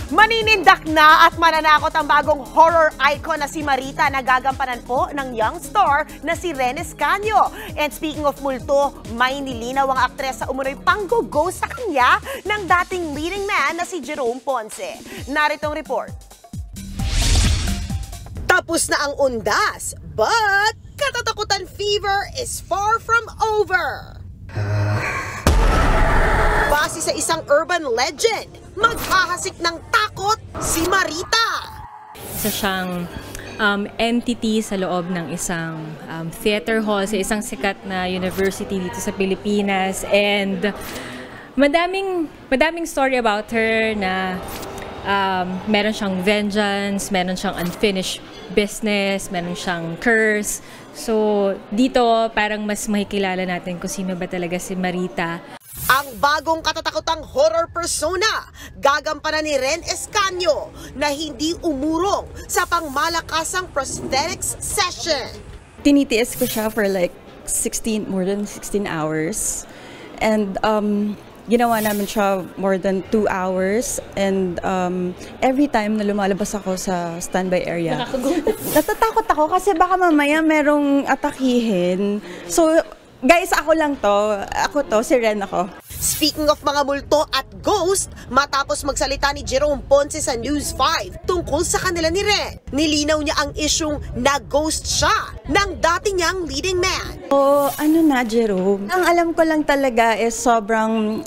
Maninindak na at mananakot ang bagong horror icon na si Marita na gagampanan po ng young star na si Ren Escanio. And speaking of multo, may nilinaw ang aktres sa umunoy panggo-go sa kanya ng dating leading man na si Jerome Ponce. Naritong report. Tapos na ang undas, but katatakutan fever is far from over. Base sa isang urban legend, maghahasik ng takot si Marita. Isa siyang entity sa loob ng isang theater hall sa isang sikat na university dito sa Pilipinas. And madaming story about her na meron siyang vengeance, meron siyang unfinished business, meron siyang curse. So dito parang mas makikilala natin kung sino ba talaga si Marita. Ang bagong katatakutang horror persona, gagampanan ni Ren Escanio na hindi umurong sa pangmalakasang prosthetics session. Tinitiis ko siya for like more than 16 hours. And ginawa namin siya more than 2 hours. And every time na lumalabas ako sa standby area, natatakot ako kasi baka mamaya merong atakihin. So, guys, ako lang to. Ako to, si Ren ako. Speaking of mga multo at ghost, matapos magsalita ni Jerome Ponce sa News 5 tungkol sa kanila ni Ren, nilinaw niya ang isyung na-ghost siya ng dati niyang leading man. Ano na, Jerome? Ang alam ko lang talaga is sobrang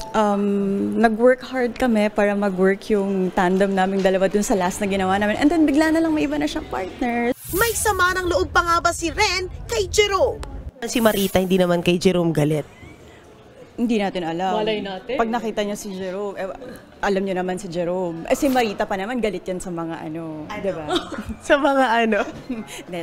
nag-work hard kami para mag-work yung tandem naming dalawa dun sa last na ginawa namin. And then bigla na lang may iba na siyang partner. May sama ng loob pa nga ba si Ren kay Jerome? Si Marita hindi naman kay Jerome galit. Hindi natin alam. Malay natin. Pag nakita niyo si Jerome, alam niyo naman si Jerome. Si Marita pa naman, galit yan sa mga di ba? Sa mga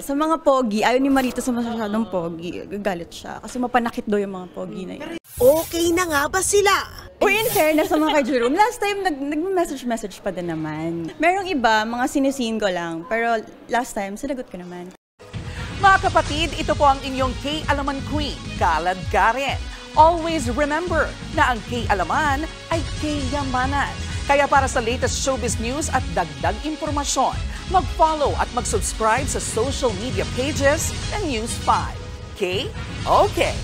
Sa mga pogi. Ayaw ni Marita sa masyadong pogi. Galit siya. Kasi mapanakit daw yung mga pogi na yun. Okay na nga ba sila? Or in fairness sa mga kay Jerome, last time nag-message pa din naman. Merong iba, mga sinisin ko lang. Pero last time, sinagot ko naman. Mga kapatid, ito po ang inyong K-Alaman Queen, Kalad Karen. Always remember na ang K-Alaman ay K-Yamanan. Kaya para sa latest showbiz news at dagdag impormasyon, mag-follow at mag-subscribe sa social media pages ng News 5. K? Okay.